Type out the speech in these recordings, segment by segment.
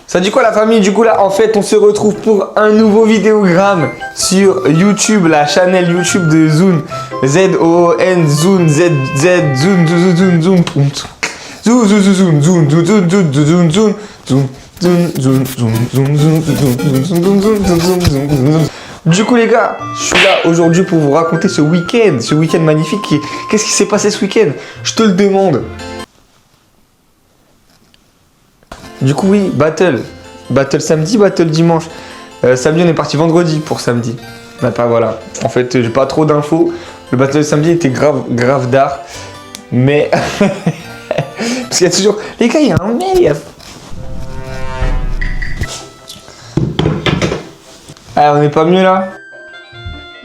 Ça dit quoi la famille? Du coup là en fait on se retrouve pour un nouveau vidéogramme sur YouTube, la chaîne YouTube de Zoun. Z-O-N Zoun Z Zoun Zoun Zoun Zoun Zoun Zoun Zoun Zoun Zoun Zoun Zoun Zoun Zoun Zoun. Du coup les gars, je suis là aujourd'hui pour vous raconter ce week-end magnifique. Qu'est-ce qui s'est passé ce week-end? Je te le demande. Du coup oui, battle samedi, battle dimanche. Samedi on est parti vendredi pour samedi. Bah, voilà, en fait j'ai pas trop d'infos. Le battle de samedi était grave d'art. Mais parce qu'il y a toujours... Les gars, il y a un mail. Ah, on n'est pas mieux là?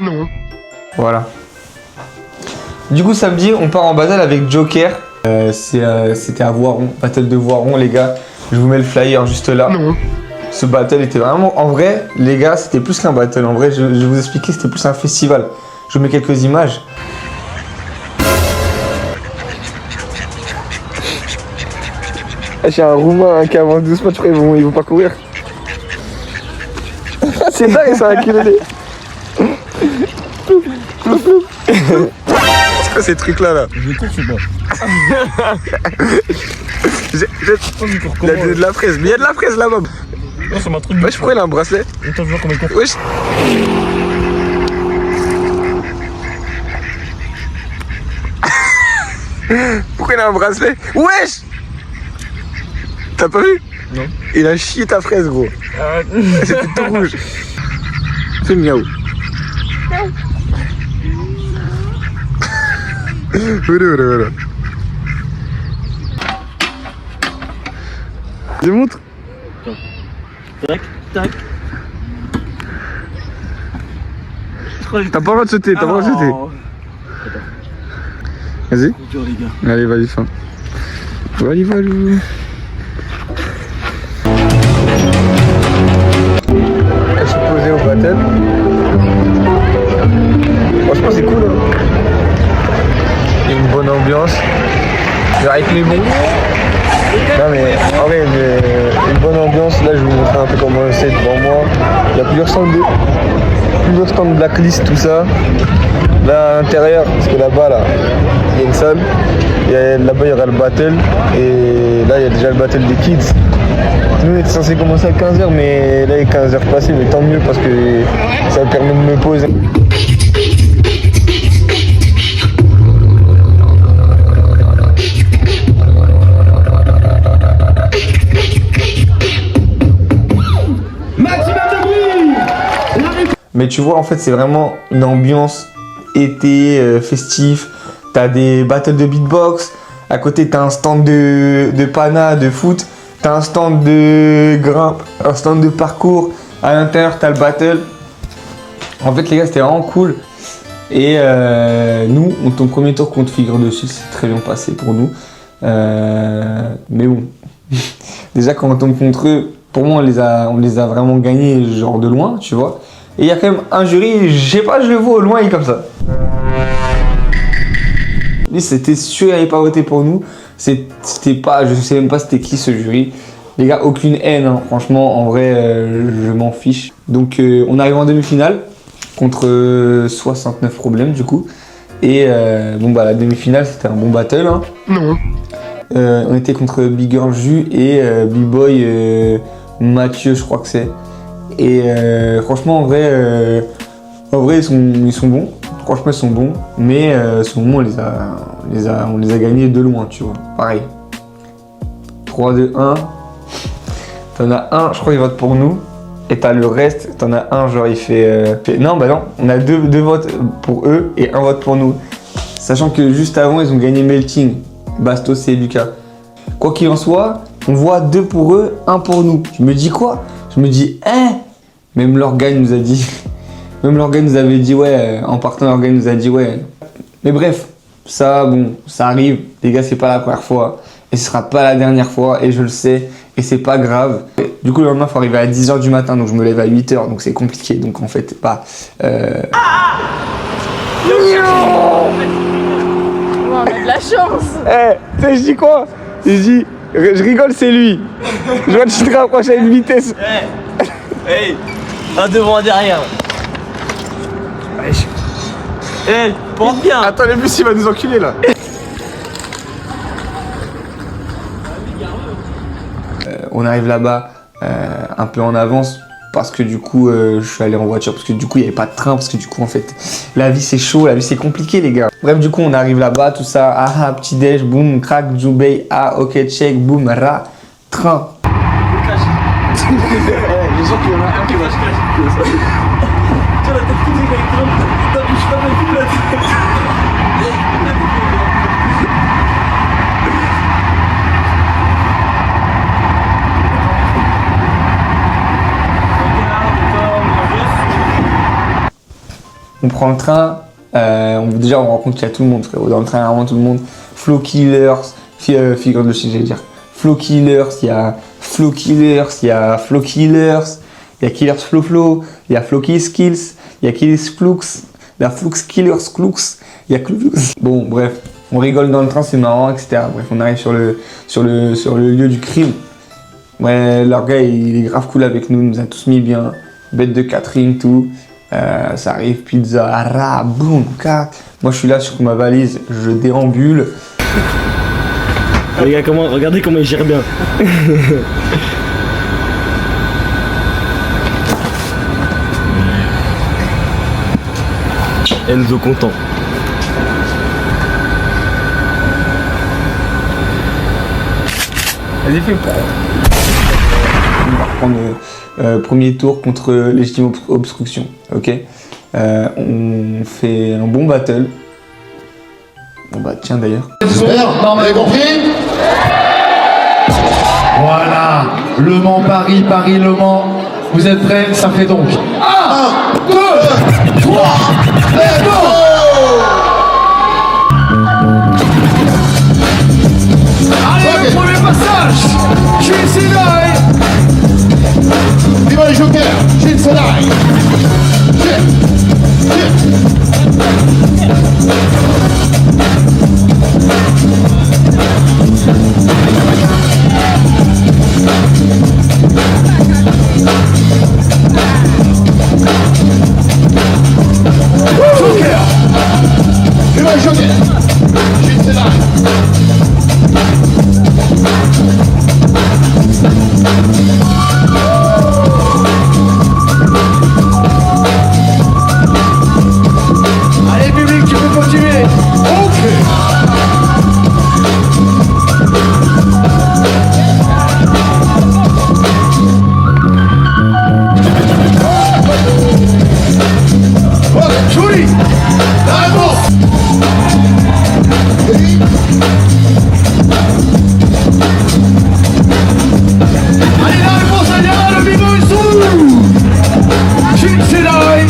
Non. Voilà. Du coup samedi on part en battle avec Joker. C'était à Voiron, battle de Voiron les gars. Je vous mets le flyer juste là. Non. Ce battle était vraiment... En vrai, les gars, c'était plus qu'un battle. En vrai, je vais vous expliquer, c'était plus un festival. Je vous mets quelques images. J'ai un Roumain qui avance doucement, tu crois ils vont pas courir. C'est dingue, ça a culé. C'est quoi ces trucs-là là? Je cours ou pas? Il y a de la fraise, mais il y a de la fraise là-bas. Non, c'est ma truc. Wesh, pourquoi il a un bracelet? Attends, je vois comment il court. Wesh. Pourquoi il a un bracelet? Wesh. T'as pas vu? Non. Il a chié ta fraise, gros. C'était tout rouge. Fais miaou. Voilà. Je montre. Tac, tac. T'as pas le droit de sauter, Vas-y. Dur, les gars. Allez, vas-y, fin. Vas-y, Valou. Elle s'est posée au battle. Franchement, c'est cool. Hein. Il y a une bonne ambiance. Le rythme est bon. Non, mais en vrai, une bonne ambiance. Là, je vais vous montrer un peu comment c'est devant moi. Il y a plusieurs stands de blacklist, tout ça. Là, à l'intérieur, parce que là-bas, là, il y a une salle. Là-bas, il y aura le battle. Et là, il y a déjà le battle des kids. Nous, on était censé commencer à 15h, mais là, il est 15h passé. Mais tant mieux, parce que ça me permet de me poser. Mais tu vois, en fait, c'est vraiment une ambiance été, festif. T'as des battles de beatbox. À côté, t'as un stand de pana, de foot. T'as un stand de grimpe, un stand de parcours. À l'intérieur, t'as le battle. En fait, les gars, c'était vraiment cool. Et nous, ton premier tour contre Figure dessus, c'est très bien passé pour nous. Mais bon, déjà, quand on tombe contre eux, pour moi, on les a vraiment gagnés, genre de loin, tu vois. Et il y a quand même un jury, je sais pas, je le vois au loin, il est comme ça. Lui, c'était sûr, il n'avait pas voté pour nous. C'était pas, je sais même pas c'était qui ce jury. Les gars, aucune haine, hein. Franchement, en vrai, je m'en fiche. Donc, on arrive en demi-finale contre 69 problèmes, du coup. Et bon, bah, la demi-finale, c'était un bon battle. Hein. Non. On était contre Bigger Jus et B-Boy Mathieu, je crois que c'est. Et franchement, en vrai ils sont bons. Franchement, ils sont bons. Mais on les a gagnés de loin, tu vois. Pareil. 3, 2, 1. T'en as un, je crois, il vote pour nous. Et t'as le reste, t'en as un, genre, il fait... Non, bah non, on a deux votes pour eux et un vote pour nous. Sachant que juste avant, ils ont gagné Melting. Bastos et Lucas. Quoi qu'il en soit, on voit 2 pour eux, 1 pour nous. Je me dis quoi? Je me dis, hein? Même l'organe nous a dit. Même l'organe nous avait dit, ouais. En partant, l'organe nous a dit, ouais. Mais bref, ça, bon, ça arrive. Les gars, c'est pas la première fois. Et ce sera pas la dernière fois. Et je le sais. Et c'est pas grave. Du coup, le lendemain, il faut arriver à 10h du matin. Donc, je me lève à 8h. Donc, c'est compliqué. Donc, en fait, pas. On a de la chance. Tu sais, je dis quoi? Je dis, Je rigole, c'est lui. Je vois que tu te rapproches à une vitesse. Hey, un devant, un derrière. Eh, porte bien. Attends, le bus il va nous enculer là. On arrive là-bas un peu en avance parce que du coup je suis allé en voiture parce que du coup il n'y avait pas de train parce que du coup en fait la vie c'est chaud, la vie c'est compliqué les gars. Bref du coup on arrive là-bas, tout ça, ah petit déj, boum, crack, Djoubei, ah ok check, boum, ra, train. Je sens qu'il y en a un qui va se cacher. Tiens, la tête qui dit avec toi. Putain, je suis pas mal plus là. On prend le train, déjà on rencontre qu'il y a tout le monde frérot. Dans le train il y a vraiment tout le monde. Flow Killers, figure de style j'allais dire. Flow Killers, il y a Flow Killers, il y a Flow Killers, il y a Killers Flow Flow, il y a Flow Skills, il y a Killers Flux, il y a Flux Killers Flux, il y a Flux. Bon bref, on rigole dans le train, c'est marrant, etc. Bref, on arrive sur le lieu du crime. Ouais, leur gars il est grave cool avec nous, il nous a tous mis bien, bête de catering, tout. Ça arrive, pizza, ra, boum, cac. Moi je suis là sur ma valise, je déambule. Les gars, regardez comment il gère bien. Enzo content. Vas-y, fais pas. On va reprendre premier tour contre légitime obstruction, ok. On fait un bon battle. Bon bah tiens d'ailleurs. J'espère, vous avez compris? Voilà, Le Mans-Paris, Paris-Le Mans. Vous êtes prêts? Ça fait donc 1, 2, 3, let's go! Allez, le premier passage! Shinsenai! Viva les jokers! Shinsenai! Joker! Viva les jokers! Shinsenai! Allez public, tu peux continuer. Ok. Joli. La réponse. Allez, la réponse, elle ira, le bigot est sous. Shinsenai.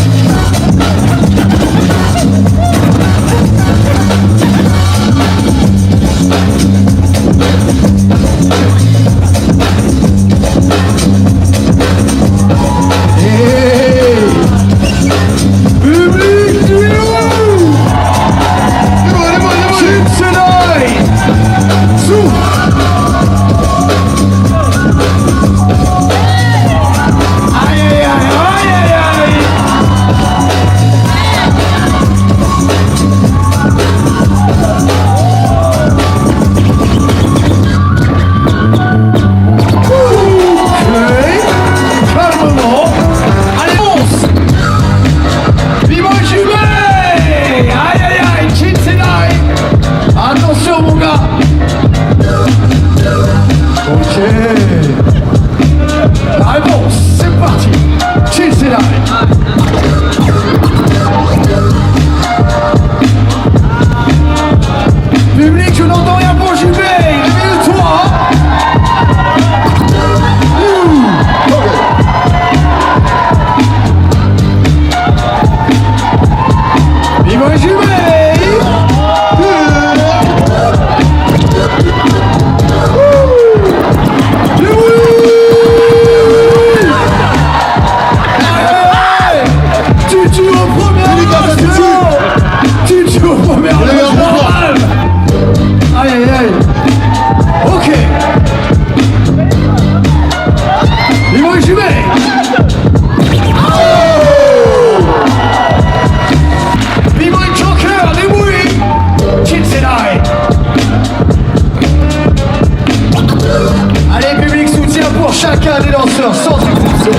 chacun des danseurs sans exception.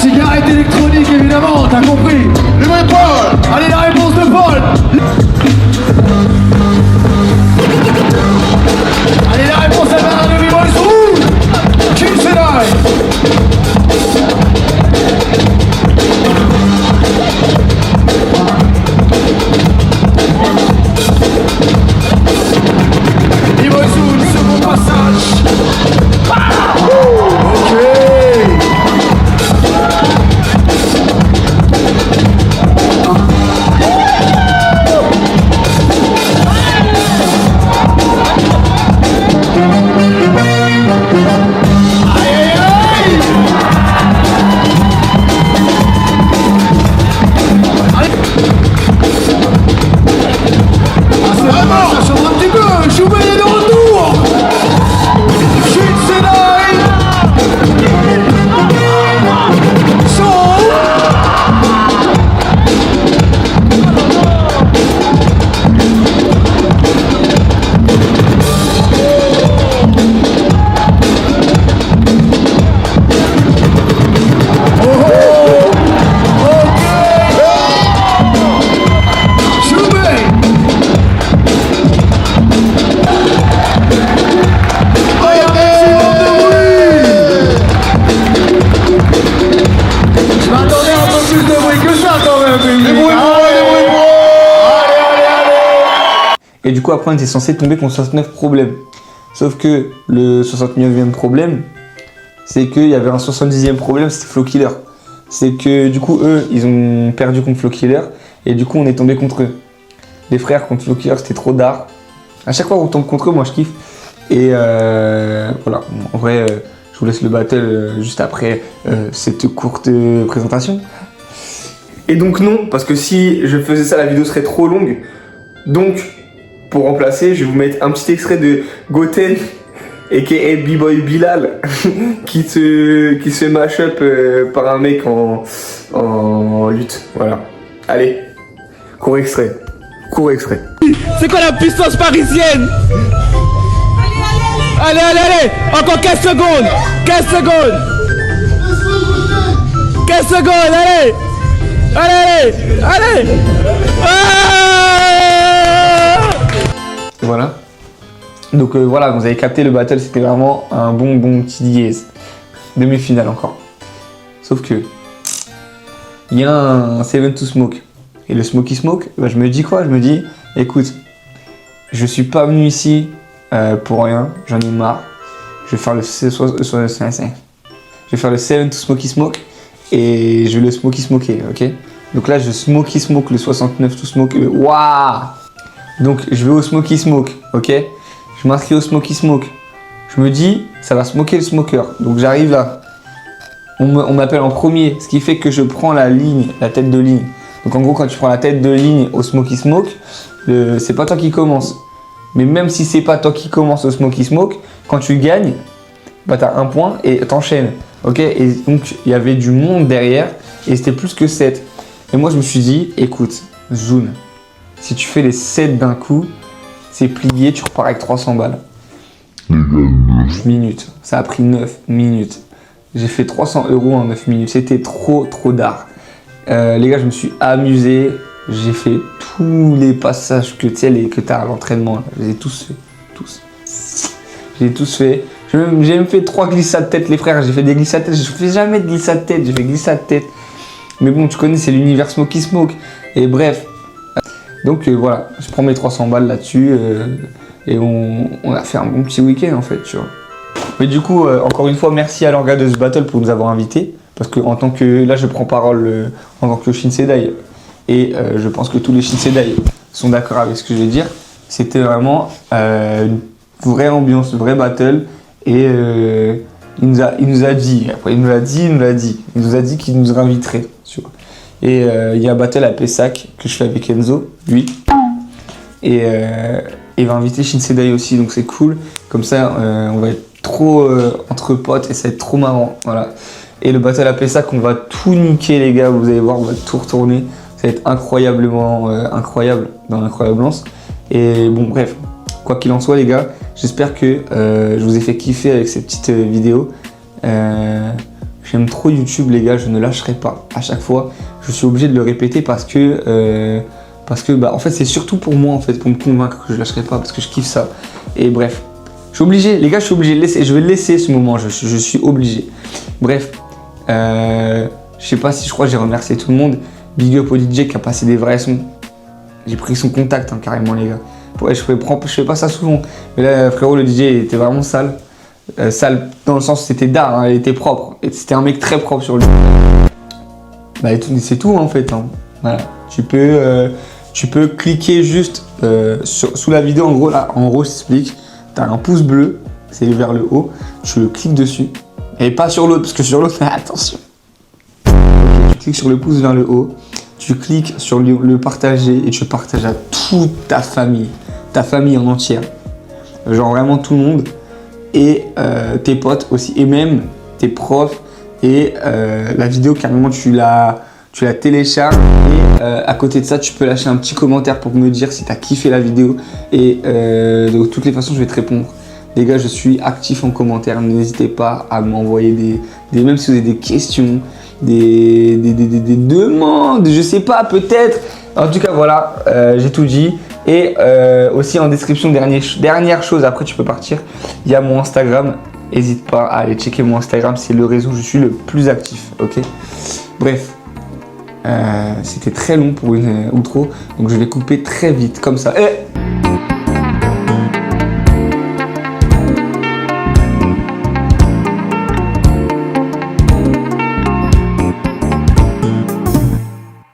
Cigarette électronique évidemment, t'as compris. Allez, la réponse de Paul. Allez, la réponse à Bernard de Boys rouge. Kim Sedai. Boys second passage. Ok. Et du coup, après, on était censé tomber contre 69 problèmes. Sauf que le 69e problème, c'est qu'il y avait un 70e problème, c'était Flow Killer. C'est que du coup, eux, ils ont perdu contre Flow Killer. Et du coup, on est tombé contre eux. Les frères contre Flow Killer, c'était trop d'art. À chaque fois qu'on tombe contre eux, moi, je kiffe. Et voilà, en vrai, je vous laisse le battle juste après cette courte présentation. Et donc non, parce que si je faisais ça, la vidéo serait trop longue. Donc, pour remplacer, je vais vous mettre un petit extrait de Goten, a.k.a. B-Boy Bilal, qui se mash up par un mec en lutte. Voilà. Allez, court extrait. Court extrait. C'est quoi la puissance parisienne? Allez, allez, allez! Encore 15 secondes! 15 secondes! 15 secondes, allez! Allez, allez! Allez! Ah! Voilà. Donc voilà, vous avez capté, le battle, c'était vraiment un bon petit dièse. Demi-finale encore. Sauf que il y a un 7 to Smoke. Et le Smoky Smoke, bah, je me dis quoi? Je me dis, écoute, je suis pas venu ici pour rien, j'en ai marre. Je vais faire le 7 to Smoky Smoke et je vais le Smoky Smoker, ok? Donc là, je Smoky Smoke le 69 to Smoke. Waouh! Donc je vais au Smoky Smoke, ok? Je m'inscris au Smoky Smoke. Je me dis, ça va smoker le smoker. Donc j'arrive là. On m'appelle en premier, ce qui fait que je prends la ligne, la tête de ligne. Donc en gros, quand tu prends la tête de ligne au Smoky Smoke, c'est pas toi qui commence. Mais même si c'est pas toi qui commence au Smoky Smoke, quand tu gagnes, bah t'as un point et t'enchaînes. Ok? Et donc il y avait du monde derrière et c'était plus que 7. Et moi je me suis dit, écoute, Zune, si tu fais les 7 d'un coup, c'est plié, tu repars avec 300 balles. 9 minutes. Ça a pris 9 minutes. J'ai fait 300 € en 9 minutes. C'était trop d'art. Les gars, je me suis amusé. J'ai fait tous les passages que tu as à l'entraînement. Je les ai tous fait. Tous. Je les ai tous fait. J'ai même fait 3 glissades tête, les frères. J'ai fait des glissades tête. Je fais jamais de glissade tête. J'ai fait glissade tête. Mais bon, tu connais, c'est l'univers Smoky Smoke. Et bref. Donc voilà, je prends mes 300 balles là-dessus. Et on a fait un bon petit week-end en fait, tu vois. Mais du coup, encore une fois, merci à l'orga de ce battle pour nous avoir invités. Parce que en tant que, là je prends parole en tant que Shinseidai. Et je pense que tous les Shinseidai sont d'accord avec ce que je vais dire. C'était vraiment une vraie ambiance, une vraie battle. Et il nous a dit, après il nous l'a dit, il nous a dit qu'il nous inviterait. Tu vois. Et il y a un battle à Pessac que je fais avec Enzo, lui. Et il va inviter Shinseidai aussi, donc c'est cool. Comme ça, on va être trop entre potes et ça va être trop marrant. Voilà. Et le battle à Pessac, on va tout niquer, les gars. Vous allez voir, on va tout retourner. Ça va être incroyablement incroyable dans l'incroyable lance. Et bon, bref, quoi qu'il en soit, les gars, j'espère que je vous ai fait kiffer avec ces petites vidéos. J'aime trop YouTube, les gars, je ne lâcherai pas. À chaque fois, je suis obligé de le répéter parce que bah, en fait, c'est surtout pour moi, en fait, pour me convaincre que je lâcherai pas parce que je kiffe ça. Et bref, je suis obligé, les gars, je suis obligé de laisser. Je vais laisser ce moment, je suis obligé. Bref, je sais pas si je crois que j'ai remercié tout le monde. Big up au DJ qui a passé des vrais sons. J'ai pris son contact, hein, carrément, les gars. Ouais, je fais pas ça souvent. Mais là, frérot, le DJ était vraiment sale. Sale dans le sens où c'était d'art, hein, il était propre. Et c'était un mec très propre sur lui. Bah, c'est tout, en fait. Hein. Voilà. Tu peux cliquer juste sous la vidéo. En gros, là, je t'explique. Tu as un pouce bleu, c'est vers le haut. Tu le cliques dessus. Et pas sur l'autre, parce que sur l'autre, attention. Okay, tu cliques sur le pouce vers le haut. Tu cliques sur le partager et tu partages à toute ta famille en entière. Genre vraiment tout le monde. Et tes potes aussi. Et même tes profs. Et la vidéo, carrément, tu la télécharges. Et à côté de ça, tu peux lâcher un petit commentaire pour me dire si tu as kiffé la vidéo. Et de toutes les façons, je vais te répondre. Les gars, je suis actif en commentaire. N'hésitez pas à m'envoyer même si vous avez des questions, des demandes, je sais pas, peut-être. En tout cas, voilà, j'ai tout dit. Et aussi en description, dernière chose, après tu peux partir, il y a mon Instagram. N'hésite pas à aller checker mon Instagram, c'est le réseau où je suis le plus actif, ok? Bref, c'était très long pour une outro, donc je vais couper très vite, comme ça.